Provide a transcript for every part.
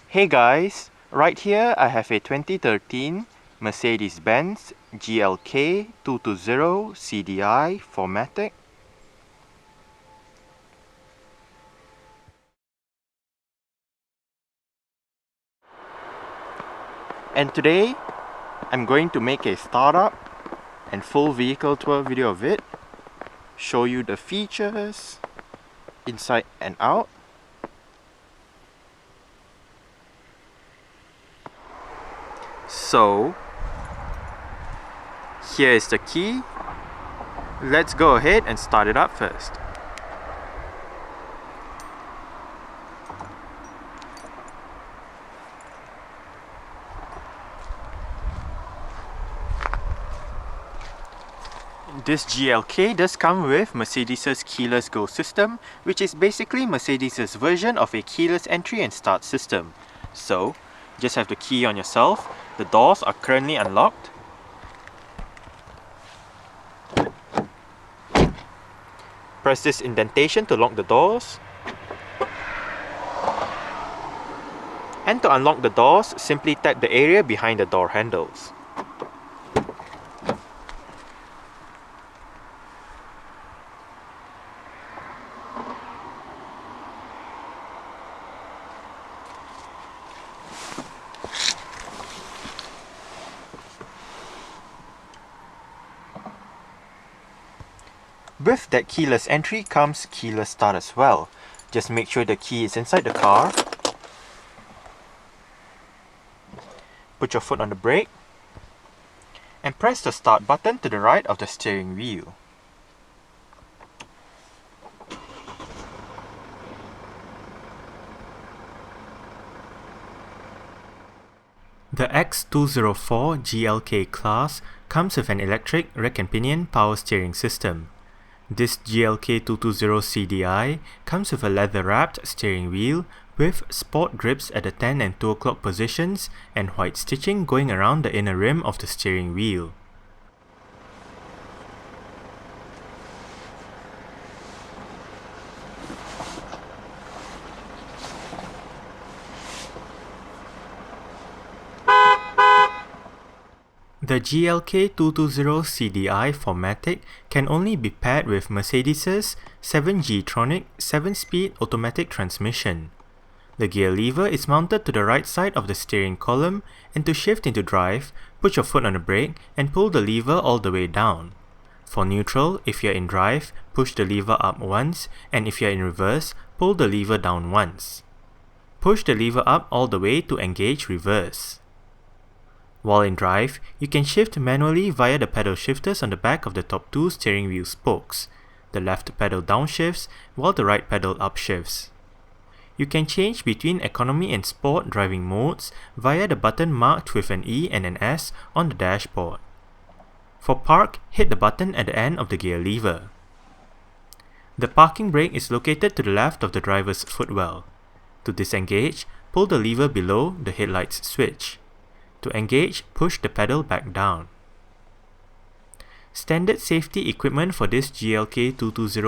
Hey guys, right here I have a 2013 Mercedes-Benz GLK-220 CDI 4MATIC. And today I'm going to make a startup and full vehicle tour video of it, show you the features inside and out. So here is the key. Let's go ahead and start it up first. This GLK does come with Mercedes' keyless go system, which is basically Mercedes' version of a keyless entry and start system. So, just have the key on yourself. The doors are currently unlocked. Press this indentation to lock the doors. And to unlock the doors, simply tap the area behind the door handles. With that keyless entry comes keyless start as well. Just make sure the key is inside the car. Put your foot on the brake and press the start button to the right of the steering wheel. The X204 GLK-Class comes with an electric rack and pinion power steering system. This GLK-220 CDI comes with a leather-wrapped steering wheel with sport grips at the 10 and 2 o'clock positions and white stitching going around the inner rim of the steering wheel. The GLK-220 CDI 4MATIC can only be paired with Mercedes' 7G-tronic 7-speed automatic transmission. The gear lever is mounted to the right side of the steering column, and to shift into drive, put your foot on the brake and pull the lever all the way down. For neutral, if you're in drive, push the lever up once, and if you're in reverse, pull the lever down once. Push the lever up all the way to engage reverse. While in drive, you can shift manually via the pedal shifters on the back of the top two steering wheel spokes. The left pedal downshifts, while the right pedal upshifts. You can change between economy and sport driving modes via the button marked with an E and an S on the dashboard. For park, hit the button at the end of the gear lever. The parking brake is located to the left of the driver's footwell. To disengage, pull the lever below the headlights switch. To engage, push the pedal back down. Standard safety equipment for this GLK-220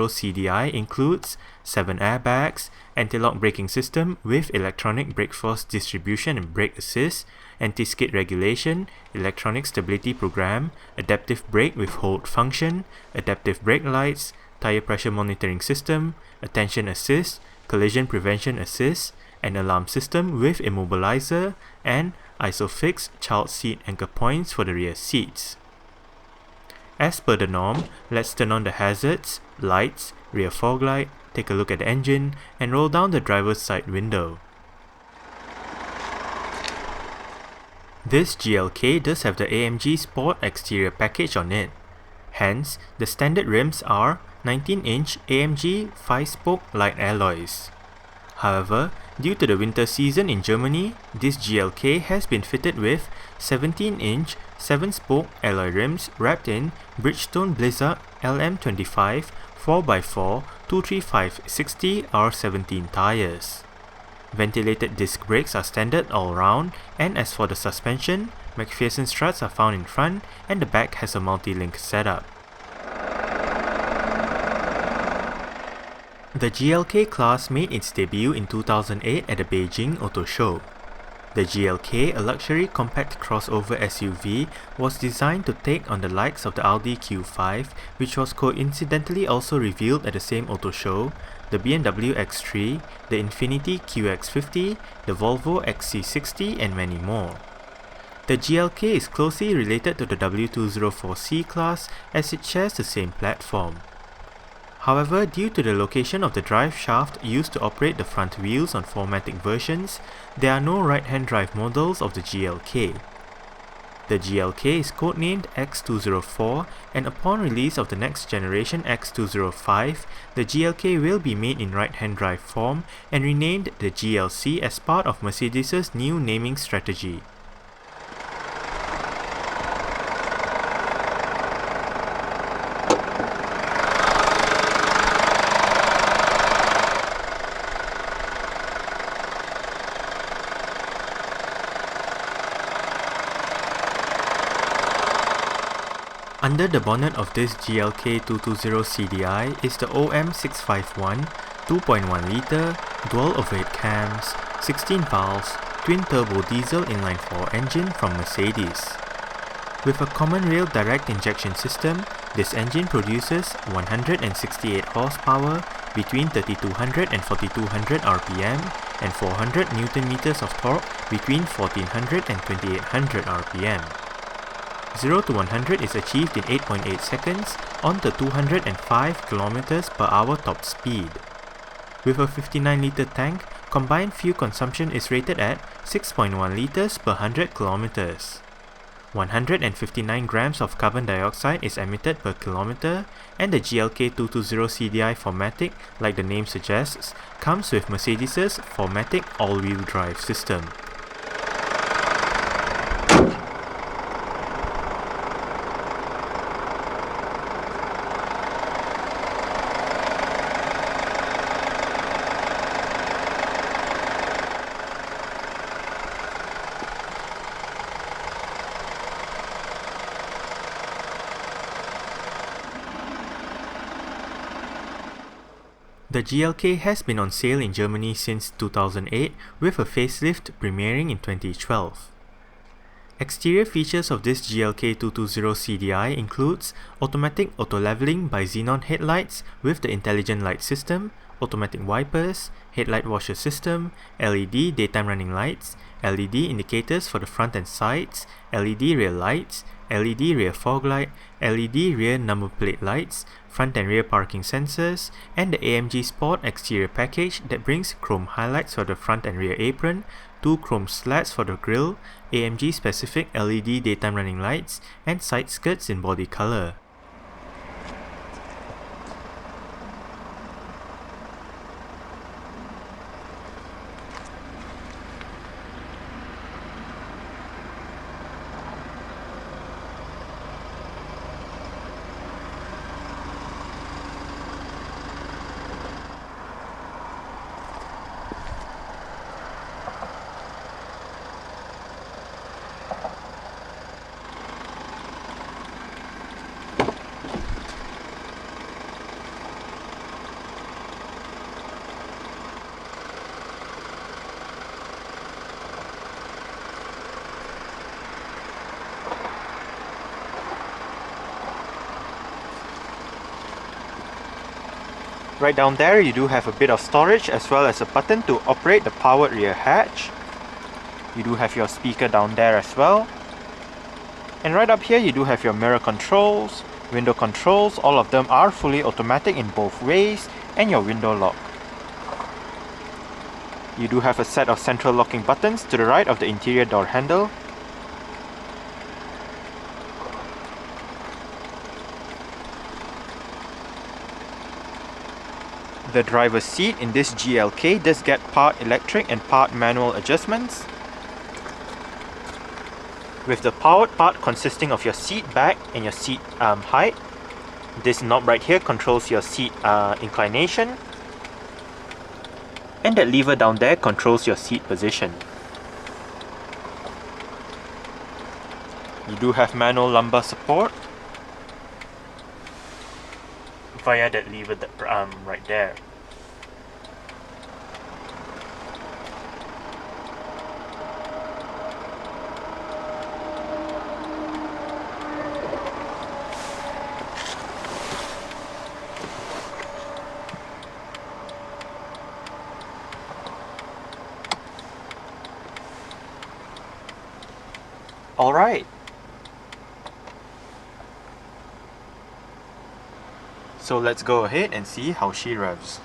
CDI includes 7 airbags, anti-lock braking system with electronic brake force distribution and brake assist, anti-skid regulation, electronic stability program, adaptive brake with hold function, adaptive brake lights, tire pressure monitoring system, attention assist, collision prevention assist, an alarm system with immobilizer, and ISOFIX child seat anchor points for the rear seats. As per the norm, let's turn on the hazards, lights, rear fog light, take a look at the engine, and roll down the driver's side window. This GLK does have the AMG Sport Exterior Package on it. Hence, the standard rims are 19-inch AMG 5-spoke light alloys. However, due to the winter season in Germany, this GLK has been fitted with 17-inch 7-spoke alloy rims wrapped in Bridgestone Blizzard LM25 4x4 235/60 R17 tires. Ventilated disc brakes are standard all round, and as for the suspension, McPherson struts are found in front and the back has a multi-link setup. The GLK-Class made its debut in 2008 at the Beijing Auto Show. The GLK, a luxury compact crossover SUV, was designed to take on the likes of the Audi Q5, which was coincidentally also revealed at the same auto show, the BMW X3, the Infiniti QX50, the Volvo XC60 and many more. The GLK is closely related to the W204C class as it shares the same platform. However, due to the location of the drive shaft used to operate the front wheels on 4MATIC versions, there are no right-hand drive models of the GLK. The GLK is codenamed X204, and upon release of the next generation X205, the GLK will be made in right-hand drive form and renamed the GLC as part of Mercedes' new naming strategy. Under the bonnet of this GLK-220 CDI is the OM651 2.1-litre, dual overhead cams, 16 valves, twin-turbo diesel inline-4 engine from Mercedes. With a common rail direct injection system, this engine produces 168 horsepower between 3200 and 4200 RPM and 400 Nm of torque between 1400 and 2800 RPM. 0 to 100 is achieved in 8.8 seconds on the 205 km/h top speed. With a 59-litre tank, combined fuel consumption is rated at 6.1 litres per 100 km. 159 grams of carbon dioxide is emitted per kilometer, and the GLK-220 CDI 4MATIC, like the name suggests, comes with Mercedes' 4MATIC all-wheel drive system. The GLK has been on sale in Germany since 2008, with a facelift premiering in 2012. Exterior features of this GLK-220 CDI includes automatic auto-leveling by xenon headlights with the intelligent light system, automatic wipers, headlight washer system, LED daytime running lights, LED indicators for the front and sides, LED rear lights, LED rear fog light, LED rear number plate lights, front and rear parking sensors, and the AMG Sport Exterior Package that brings chrome highlights for the front and rear apron, 2 chrome slats for the grille, AMG specific LED daytime running lights, and side skirts in body color. Right down there you do have a bit of storage as well as a button to operate the powered rear hatch. You do have your speaker down there as well. And right up here you do have your mirror controls, window controls, all of them are fully automatic in both ways, and your window lock. You do have a set of central locking buttons to the right of the interior door handle. The driver's seat in this GLK does get part electric and part manual adjustments, with the powered part consisting of your seat back and your seat height. This knob right here controls your seat inclination, and that lever down there controls your seat position. You do have manual lumbar support via that lever right there. Alright. So let's go ahead and see how she revs.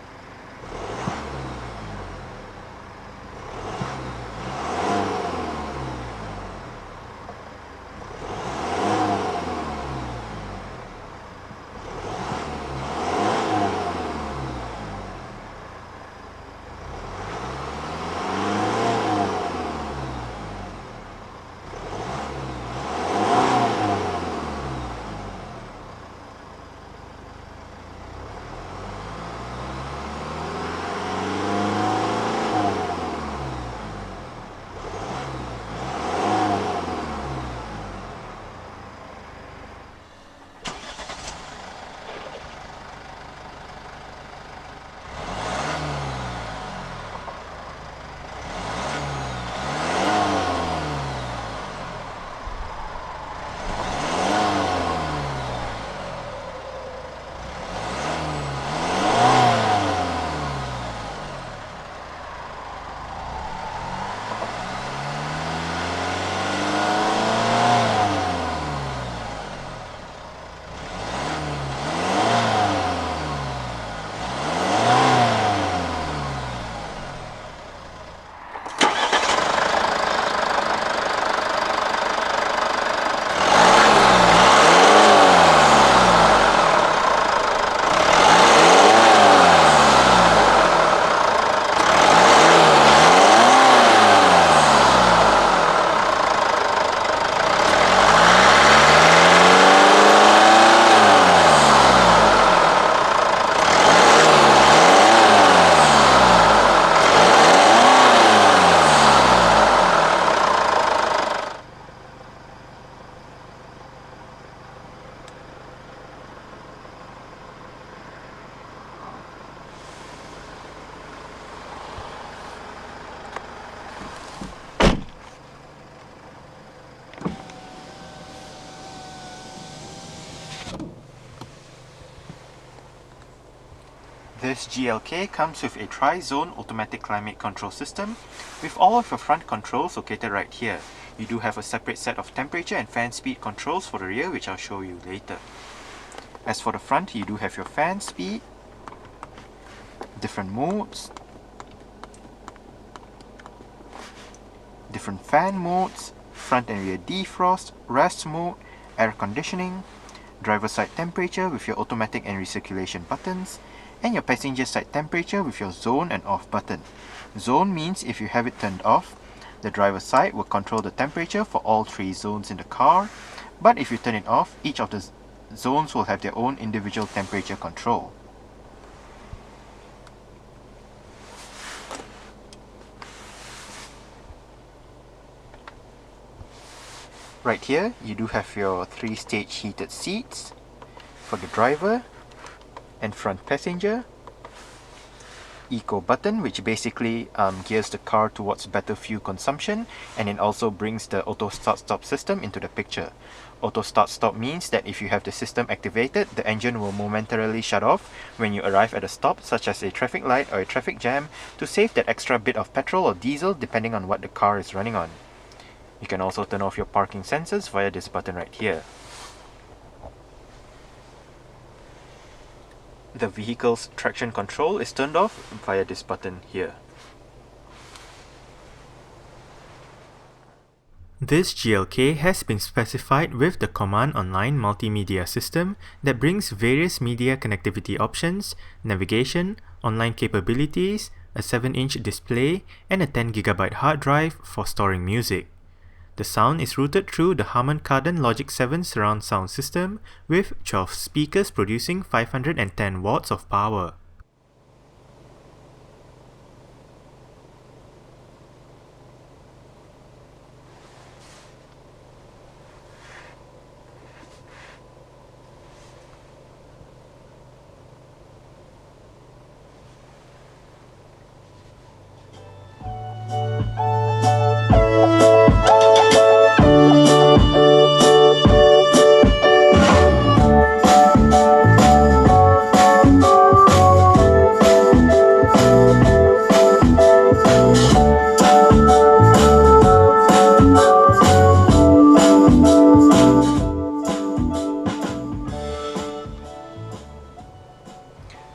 This GLK comes with a tri-zone automatic climate control system with all of your front controls located right here. You do have a separate set of temperature and fan speed controls for the rear, which I'll show you later. As for the front, you do have your fan speed, different modes, different fan modes, front and rear defrost, rest mode, air conditioning, driver side temperature with your automatic and recirculation buttons, and your passenger side temperature with your zone and off button. Zone means if you have it turned off, the driver's side will control the temperature for all 3 zones in the car, but if you turn it off, each of the zones will have their own individual temperature control. Right here, you do have your 3-stage heated seats for the driver and front passenger. Eco button, which basically gears the car towards better fuel consumption, and it also brings the auto start stop system into the picture. Auto start stop means that if you have the system activated, the engine will momentarily shut off when you arrive at a stop, such as a traffic light or a traffic jam, to save that extra bit of petrol or diesel depending on what the car is running on. You can also turn off your parking sensors via this button right here. The vehicle's traction control is turned off via this button here. This GLK has been specified with the Command Online multimedia system that brings various media connectivity options, navigation, online capabilities, a 7-inch display, and a 10GB hard drive for storing music. The sound is routed through the Harman Kardon Logic 7 surround sound system with 12 speakers producing 510 watts of power.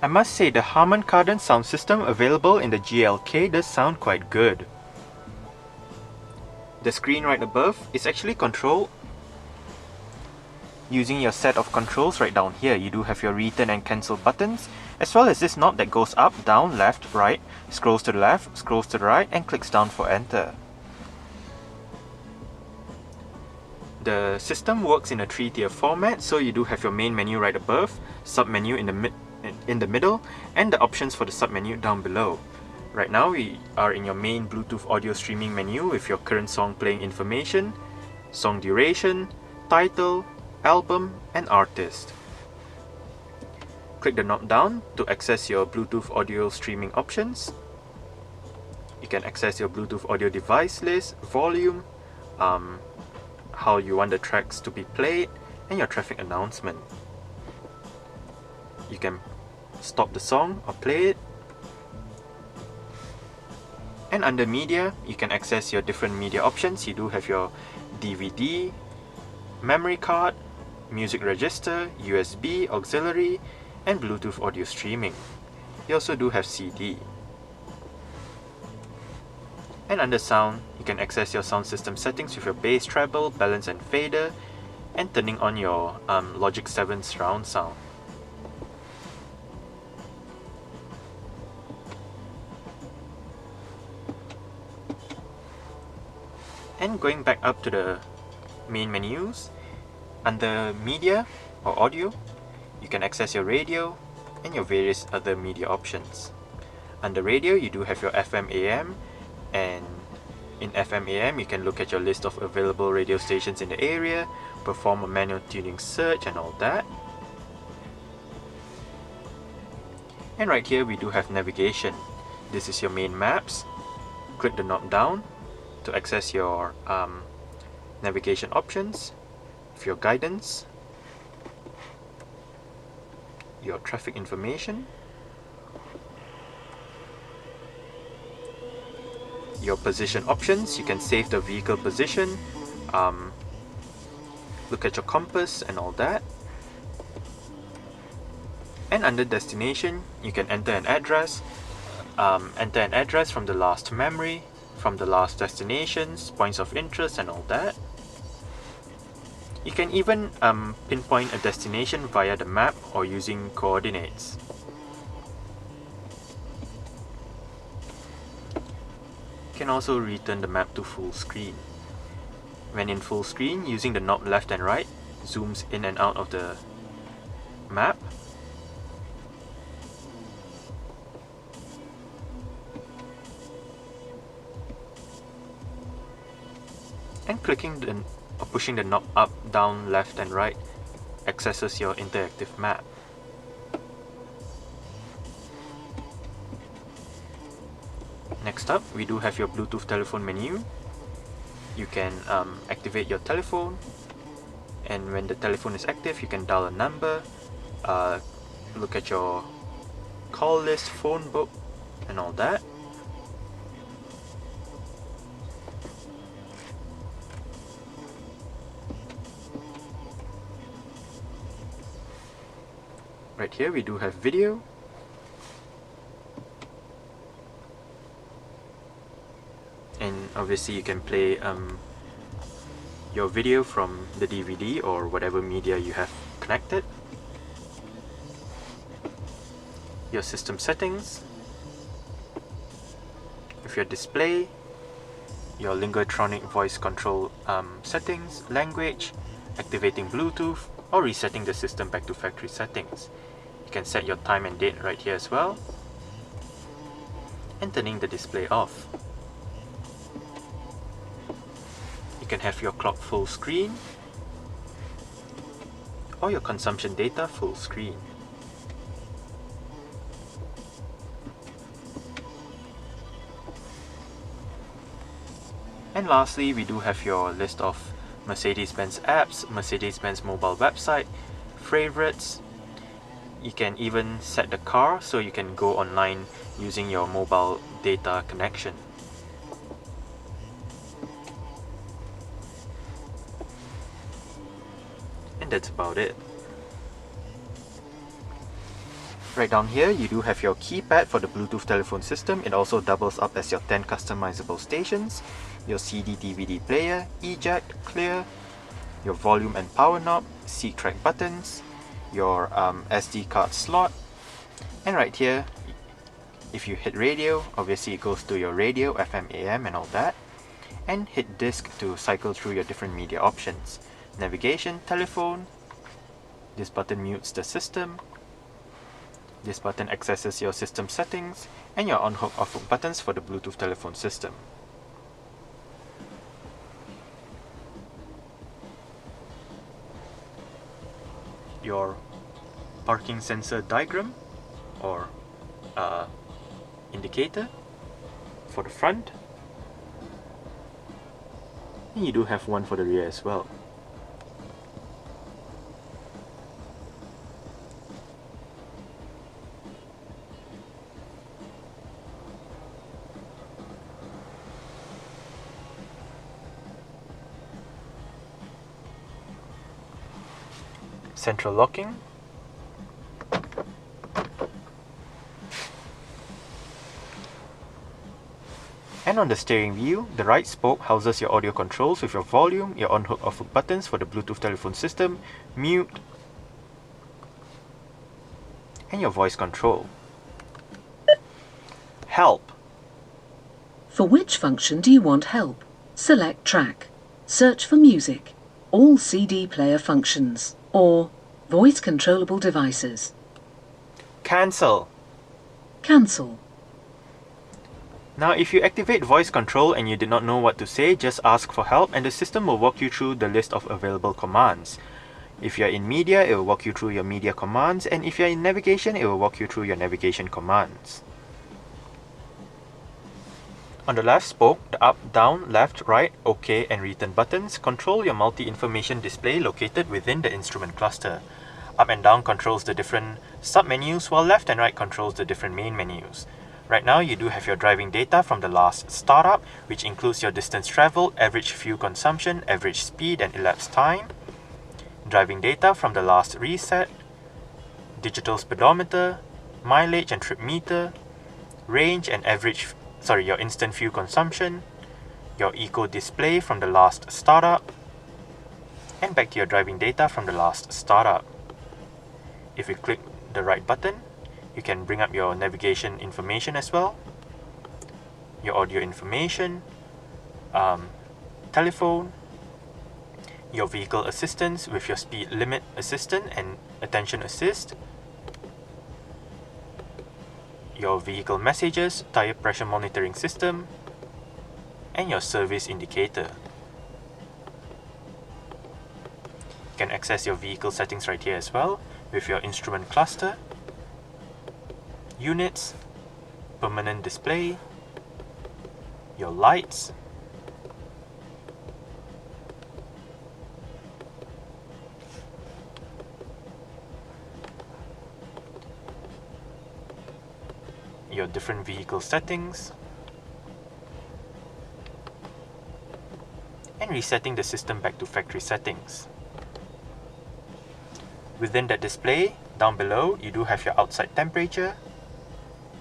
I must say the Harman Kardon sound system available in the GLK does sound quite good. The screen right above is actually controlled using your set of controls right down here. You do have your return and cancel buttons, as well as this knob that goes up, down, left, right, scrolls to the left, scrolls to the right, and clicks down for enter. The system works in a 3-tier format, so you do have your main menu right above, sub-menu in the middle, and the options for the sub-menu down below. Right now we are in your main Bluetooth audio streaming menu with your current song playing information, song duration, title, album, and artist. Click the knob down to access your Bluetooth audio streaming options. You can access your Bluetooth audio device list, volume, how you want the tracks to be played, and your traffic announcement. You can stop the song or play it. And under media, you can access your different media options. You do have your DVD, memory card, music register, USB, auxiliary, and Bluetooth audio streaming. You also do have CD. And under sound, you can access your sound system settings with your bass, treble, balance and fader, and turning on your Logic 7 surround sound. And going back up to the main menus, under media or audio, you can access your radio and your various other media options. Under radio, you do have your FM AM, and in FM AM you can look at your list of available radio stations in the area, perform a manual tuning search and all that. And right here we do have navigation. This is your main maps. Click the knob down to access your navigation options, with your guidance, your traffic information, your position options. You can save the vehicle position, look at your compass and all that. And under destination, you can enter an address from the last memory, from the last destinations, points of interest and all that. You can even pinpoint a destination via the map or using coordinates. You can also return the map to full screen. When in full screen, using the knob left and right, zooms in and out of the map. And clicking or pushing the knob up, down, left and right accesses your interactive map. Next up, we do have your Bluetooth telephone menu. You can activate your telephone, and when the telephone is active, you can dial a number, look at your call list, phone book and all that. Right here we do have video. And obviously you can play your video from the DVD or whatever media you have connected. Your system settings, with your display, your Lingotronic voice control settings, language, activating Bluetooth, or resetting the system back to factory settings. You can set your time and date right here as well, and turning the display off. You can have your clock full screen or your consumption data full screen. And lastly, we do have your list of Mercedes-Benz apps, Mercedes-Benz mobile website, favorites. You can even set the car so you can go online using your mobile data connection. And that's about it. Right down here, you do have your keypad for the Bluetooth telephone system. It also doubles up as your 10 customizable stations, your CD/DVD player, eject, clear, your volume and power knob, C-track buttons, your SD card slot, and right here, if you hit radio, obviously it goes to your radio, FM, AM and all that, and hit disk to cycle through your different media options. Navigation, telephone, this button mutes the system, this button accesses your system settings, and your on-hook off-hook buttons for the Bluetooth telephone system. Your parking sensor diagram or indicator for the front, and you do have one for the rear as well. Central locking, and on the steering wheel, the right spoke houses your audio controls with your volume, your on-hook off-hook buttons for the Bluetooth telephone system, mute, and your voice control. Help. For which function do you want help? Select track, search for music, all CD player functions, or voice controllable devices. Cancel. Cancel. Now if you activate voice control and you did not know what to say, just ask for help and the system will walk you through the list of available commands. If you're in media, it will walk you through your media commands, and if you're in navigation, it will walk you through your navigation commands. On the left spoke, the up, down, left, right, OK and return buttons control your multi-information display located within the instrument cluster. Up and down controls the different sub-menus, while left and right controls the different main menus. Right now you do have your driving data from the last startup, which includes your distance traveled, average fuel consumption, average speed and elapsed time. Driving data from the last reset, digital speedometer, mileage and trip meter, range and your instant fuel consumption, your eco display from the last startup, and back to your driving data from the last startup. If you click the right button, you can bring up your navigation information as well, your audio information, telephone, your vehicle assistance with your speed limit assistant and attention assist, your vehicle messages, tire pressure monitoring system, and your service indicator. You can access your vehicle settings right here as well with your instrument cluster, units, permanent display, your lights, your different vehicle settings, and resetting the system back to factory settings. Within that display, down below, you do have your outside temperature,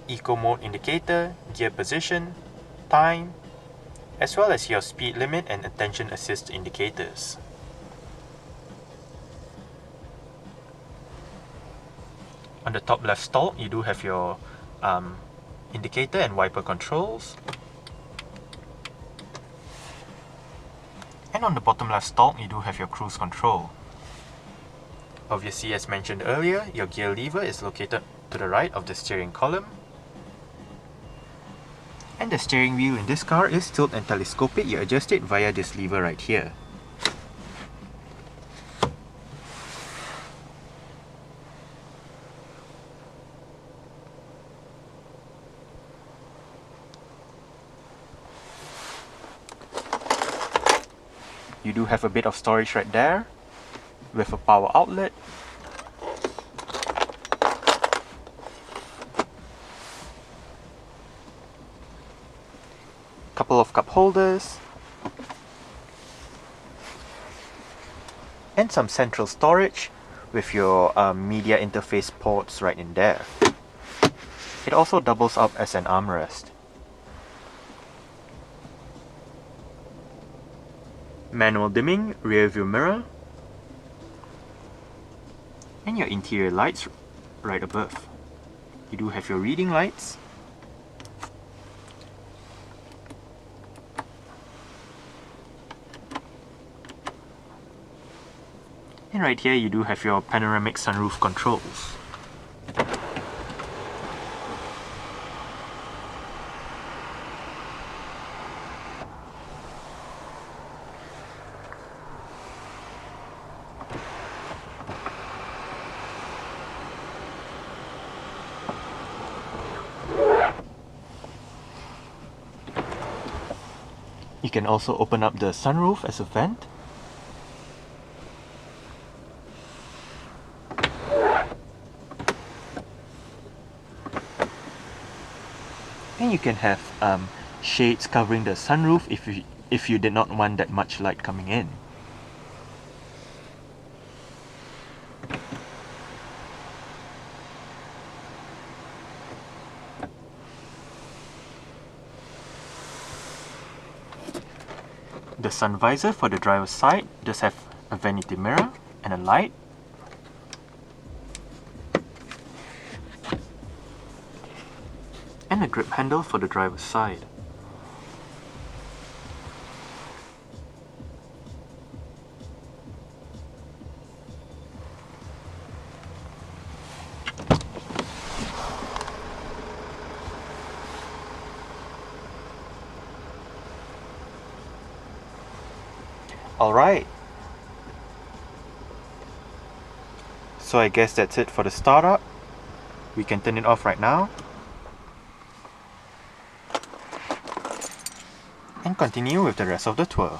eco mode indicator, gear position, time, as well as your speed limit and attention assist indicators. On the top left stalk, you do have your indicator and wiper controls. And on the bottom left stalk, you do have your cruise control. Obviously, as mentioned earlier, your gear lever is located to the right of the steering column. And the steering wheel in this car is tilt and telescopic. You adjust it via this lever right here. You do have a bit of storage right there with a power outlet. Couple of cup holders. And some central storage with your media interface ports right in there. It also doubles up as an armrest. Manual dimming rear view mirror, and your interior lights right above. You do have your reading lights, and right here you do have your panoramic sunroof controls. You can also open up the sunroof as a vent. And you can have shades covering the sunroof if you did not want that much light coming in. The sun visor for the driver's side does have a vanity mirror and a light. And a grip handle for the driver's side. Alright. So I guess that's it for the startup. We can turn it off right now. And continue with the rest of the tour.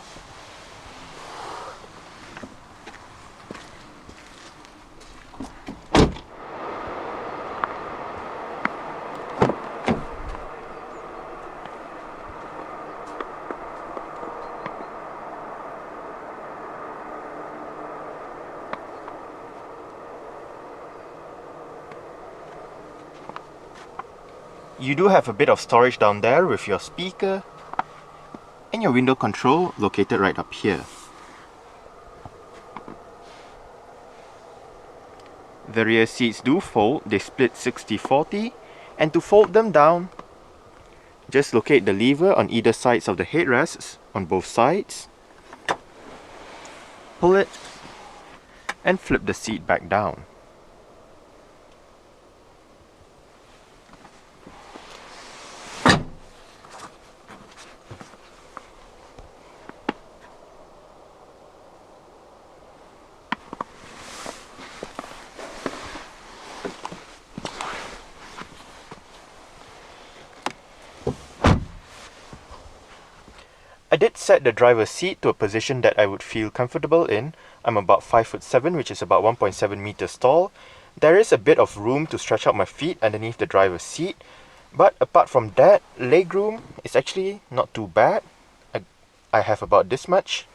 You do have a bit of storage down there with your speaker and your window control located right up here. The rear seats do fold, they split 60-40, and to fold them down, just locate the lever on either sides of the headrests on both sides, pull it, and flip the seat back down. I did set the driver's seat to a position that I would feel comfortable in. I'm about 5'7", which is about 1.7 meters tall. There is a bit of room to stretch out my feet underneath the driver's seat, but apart from that, legroom is actually not too bad. I have about this much,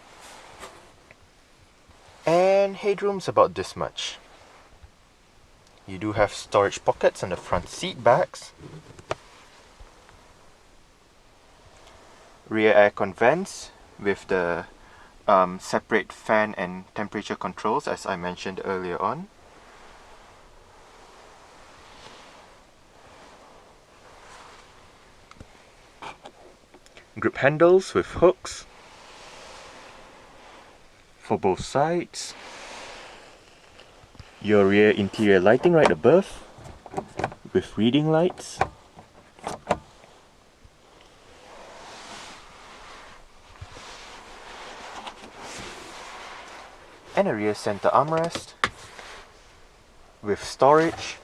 and headroom's about this much. You do have storage pockets on the front seat backs. Rear aircon vents with the separate fan and temperature controls as I mentioned earlier on. Grip handles with hooks for both sides. Your rear interior lighting right above with reading lights. And a rear center armrest with storage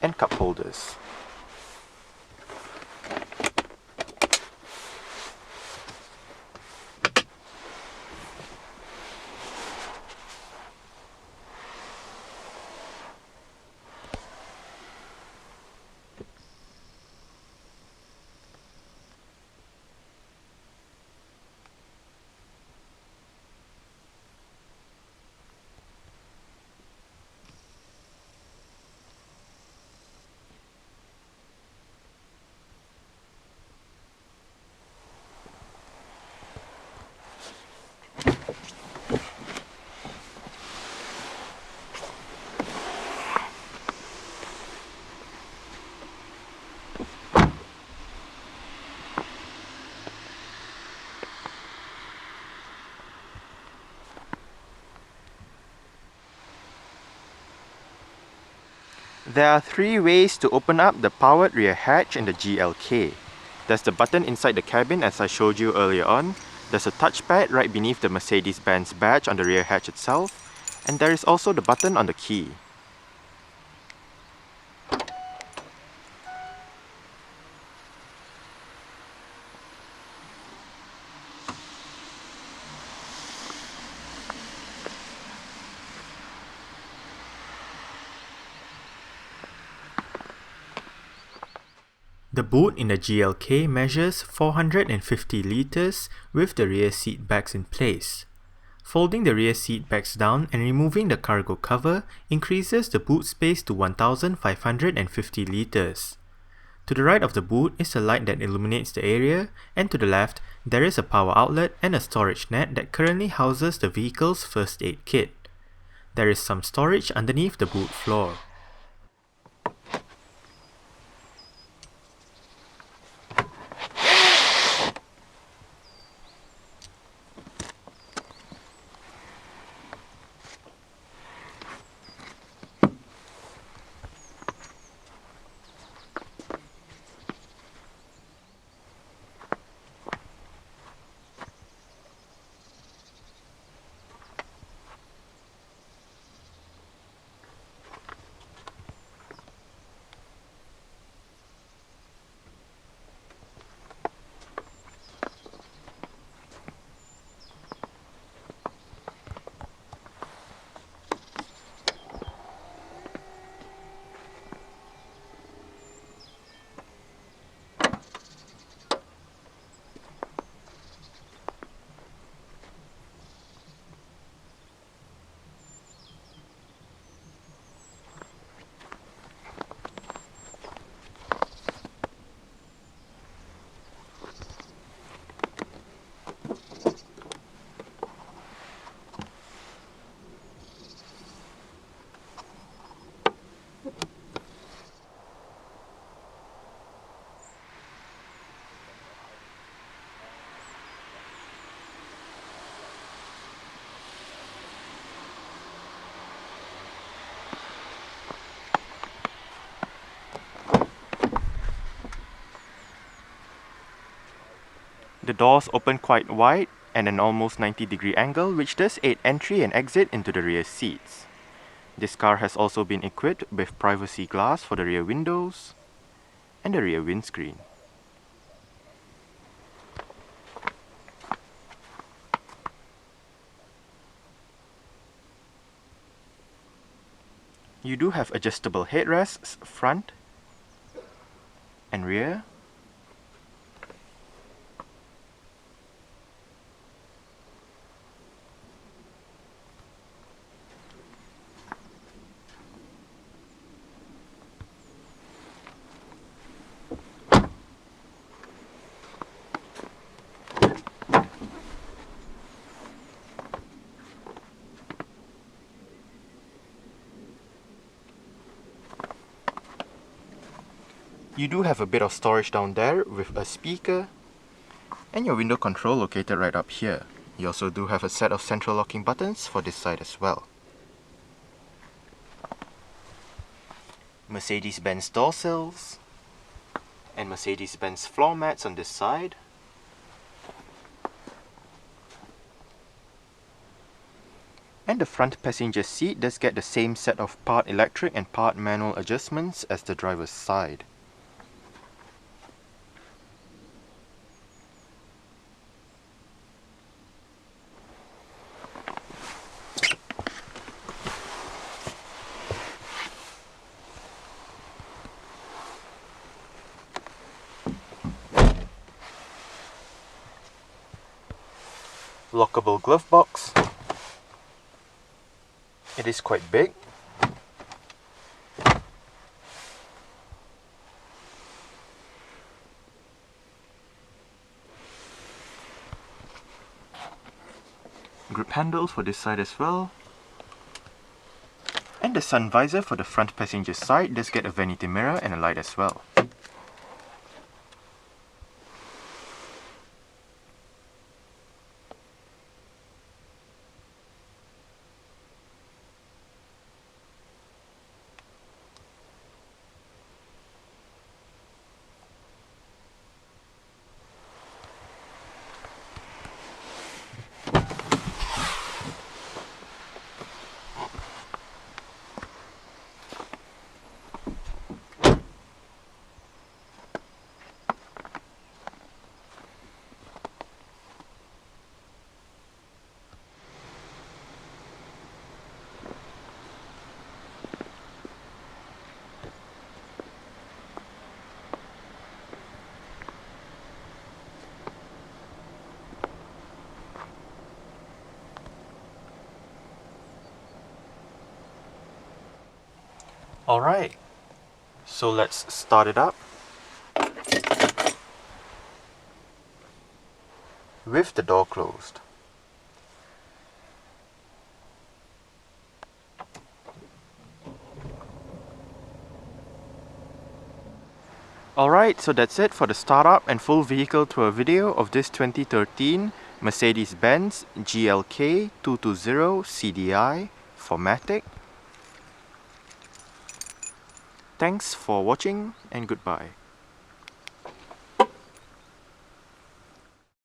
and cup holders. There are three ways to open up the powered rear hatch in the GLK. There's the button inside the cabin as I showed you earlier on. There's a touchpad right beneath the Mercedes-Benz badge on the rear hatch itself. And there is also the button on the key. The boot in the GLK measures 450 litres with the rear seat backs in place. Folding the rear seat backs down and removing the cargo cover increases the boot space to 1550 litres. To the right of the boot is a light that illuminates the area, and to the left there is a power outlet and a storage net that currently houses the vehicle's first aid kit. There is some storage underneath the boot floor. The doors open quite wide at an almost 90-degree angle, which does aid entry and exit into the rear seats. This car has also been equipped with privacy glass for the rear windows and the rear windscreen. You do have adjustable headrests front and rear. You do have a bit of storage down there with a speaker and your window control located right up here. You also do have a set of central locking buttons for this side as well. Mercedes-Benz door sills and Mercedes-Benz floor mats on this side. And the front passenger seat does get the same set of part electric and part manual adjustments as the driver's side. Lockable glove box. It is quite big. Grip handles for this side as well. And the sun visor for the front passenger side does get a vanity mirror and a light as well. Alright, so let's start it up with the door closed. Alright, so that's it for the startup and full vehicle tour video of this 2013 Mercedes-Benz GLK-220 CDI 4MATIC. Thanks for watching and goodbye.